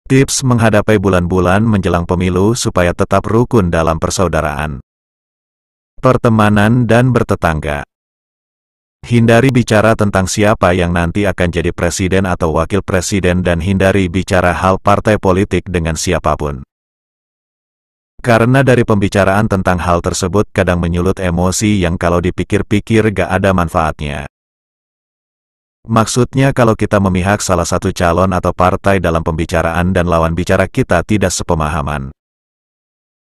Tips menghadapi bulan-bulan menjelang pemilu supaya tetap rukun dalam persaudaraan, pertemanan dan bertetangga. Hindari bicara tentang siapa yang nanti akan jadi presiden atau wakil presiden dan hindari bicara hal partai politik dengan siapapun. Karena dari pembicaraan tentang hal tersebut kadang menyulut emosi yang kalau dipikir-pikir gak ada manfaatnya. Maksudnya kalau kita memihak salah satu calon atau partai dalam pembicaraan dan lawan bicara kita tidak sepemahaman,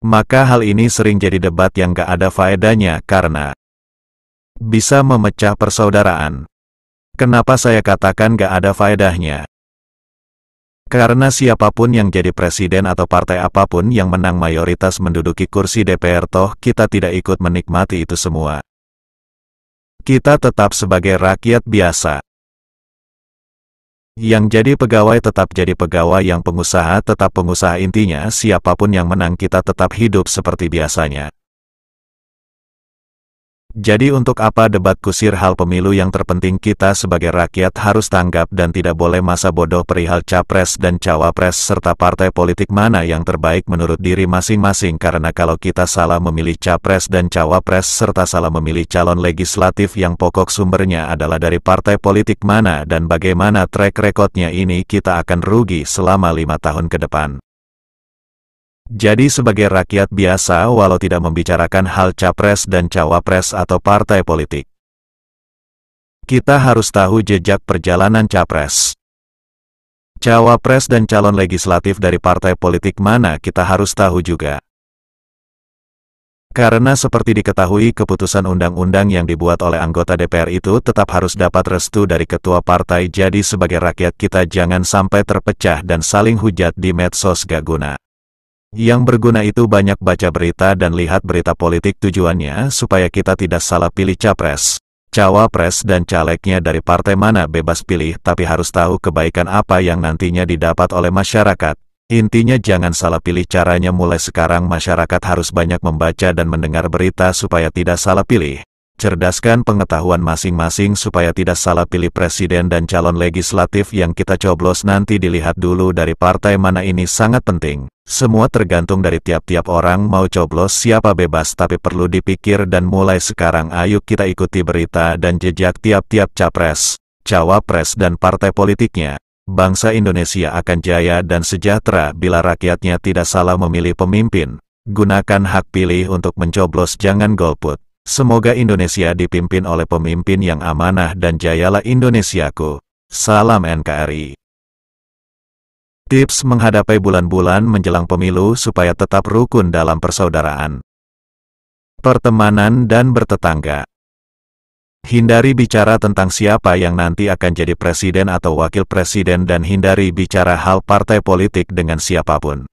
maka hal ini sering jadi debat yang gak ada faedahnya karena bisa memecah persaudaraan. Kenapa saya katakan gak ada faedahnya? Karena siapapun yang jadi presiden atau partai apapun yang menang mayoritas menduduki kursi DPR toh kita tidak ikut menikmati itu semua. Kita tetap sebagai rakyat biasa. Yang jadi pegawai tetap jadi pegawai, yang pengusaha tetap pengusaha, intinya siapapun yang menang kita tetap hidup seperti biasanya. Jadi untuk apa debat kusir hal pemilu? Yang terpenting kita sebagai rakyat harus tanggap dan tidak boleh masa bodoh perihal capres dan cawapres serta partai politik mana yang terbaik menurut diri masing-masing, karena kalau kita salah memilih capres dan cawapres serta salah memilih calon legislatif yang pokok sumbernya adalah dari partai politik mana dan bagaimana track recordnya, ini kita akan rugi selama 5 tahun ke depan. Jadi sebagai rakyat biasa, walau tidak membicarakan hal capres dan cawapres atau partai politik, kita harus tahu jejak perjalanan capres, cawapres dan calon legislatif dari partai politik mana kita harus tahu juga. Karena seperti diketahui keputusan undang-undang yang dibuat oleh anggota DPR itu tetap harus dapat restu dari ketua partai, jadi sebagai rakyat kita jangan sampai terpecah dan saling hujat di medsos gak guna. Yang berguna itu banyak baca berita dan lihat berita politik, tujuannya supaya kita tidak salah pilih capres, cawapres dan calegnya dari partai mana bebas pilih, tapi harus tahu kebaikan apa yang nantinya didapat oleh masyarakat. Intinya jangan salah pilih. Caranya mulai sekarang masyarakat harus banyak membaca dan mendengar berita supaya tidak salah pilih. Cerdaskan pengetahuan masing-masing supaya tidak salah pilih presiden dan calon legislatif yang kita coblos nanti. Dilihat dulu dari partai mana, ini sangat penting. Semua tergantung dari tiap-tiap orang mau coblos siapa bebas, tapi perlu dipikir dan mulai sekarang ayo kita ikuti berita dan jejak tiap-tiap capres, cawapres dan partai politiknya. Bangsa Indonesia akan jaya dan sejahtera bila rakyatnya tidak salah memilih pemimpin. Gunakan hak pilih untuk mencoblos, jangan golput. Semoga Indonesia dipimpin oleh pemimpin yang amanah dan jayalah Indonesiaku. Salam NKRI. Tips menghadapi bulan-bulan menjelang pemilu supaya tetap rukun dalam persaudaraan, pertemanan dan bertetangga. Hindari bicara tentang siapa yang nanti akan jadi presiden atau wakil presiden dan hindari bicara hal partai politik dengan siapapun.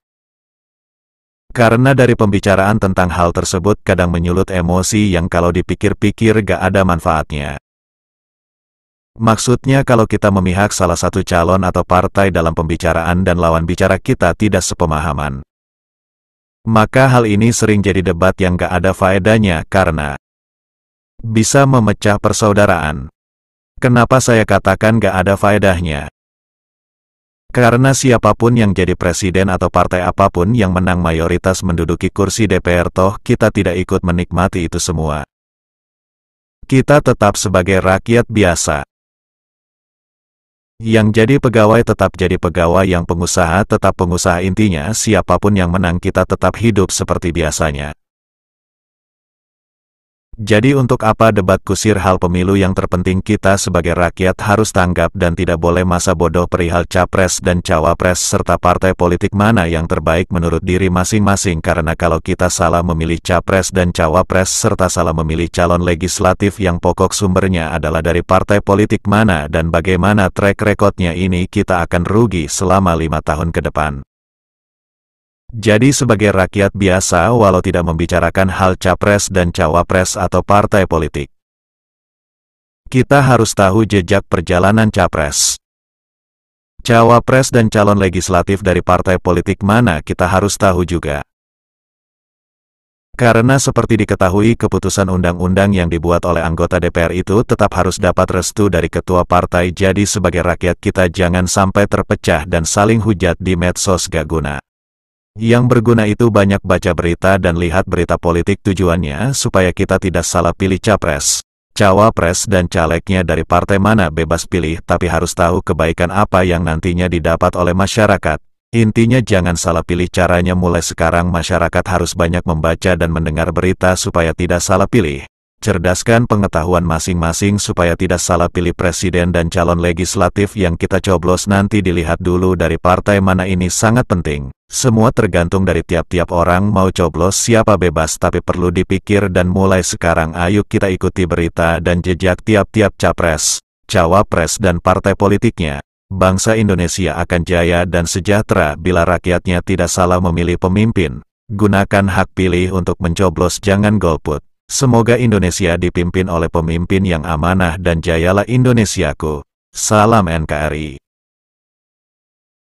Karena dari pembicaraan tentang hal tersebut kadang menyulut emosi yang kalau dipikir-pikir gak ada manfaatnya. Maksudnya kalau kita memihak salah satu calon atau partai dalam pembicaraan dan lawan bicara kita tidak sepemahaman, maka hal ini sering jadi debat yang gak ada faedahnya karena bisa memecah persaudaraan. Kenapa saya katakan gak ada faedahnya? Karena siapapun yang jadi presiden atau partai apapun yang menang mayoritas menduduki kursi DPR toh kita tidak ikut menikmati itu semua. Kita tetap sebagai rakyat biasa. Yang jadi pegawai tetap jadi pegawai, yang pengusaha tetap pengusaha, intinya siapapun yang menang kita tetap hidup seperti biasanya. Jadi untuk apa debat kusir hal pemilu? Yang terpenting kita sebagai rakyat harus tanggap dan tidak boleh masa bodoh perihal capres dan cawapres serta partai politik mana yang terbaik menurut diri masing-masing, karena kalau kita salah memilih capres dan cawapres serta salah memilih calon legislatif yang pokok sumbernya adalah dari partai politik mana dan bagaimana track recordnya, ini kita akan rugi selama 5 tahun ke depan. Jadi sebagai rakyat biasa, walau tidak membicarakan hal capres dan cawapres atau partai politik, kita harus tahu jejak perjalanan capres, cawapres dan calon legislatif dari partai politik mana kita harus tahu juga. Karena seperti diketahui keputusan undang-undang yang dibuat oleh anggota DPR itu tetap harus dapat restu dari ketua partai, jadi sebagai rakyat kita jangan sampai terpecah dan saling hujat di medsos gak guna. Yang berguna itu banyak baca berita dan lihat berita politik, tujuannya supaya kita tidak salah pilih capres, cawapres dan calegnya dari partai mana bebas pilih, tapi harus tahu kebaikan apa yang nantinya didapat oleh masyarakat. Intinya jangan salah pilih. Caranya mulai sekarang masyarakat harus banyak membaca dan mendengar berita supaya tidak salah pilih. Cerdaskan pengetahuan masing-masing supaya tidak salah pilih presiden dan calon legislatif yang kita coblos nanti. Dilihat dulu dari partai mana, ini sangat penting. Semua tergantung dari tiap-tiap orang mau coblos siapa bebas, tapi perlu dipikir dan mulai sekarang ayo kita ikuti berita dan jejak tiap-tiap capres, cawapres dan partai politiknya. Bangsa Indonesia akan jaya dan sejahtera bila rakyatnya tidak salah memilih pemimpin. Gunakan hak pilih untuk mencoblos, jangan golput. Semoga Indonesia dipimpin oleh pemimpin yang amanah dan jayalah Indonesiaku. Salam NKRI.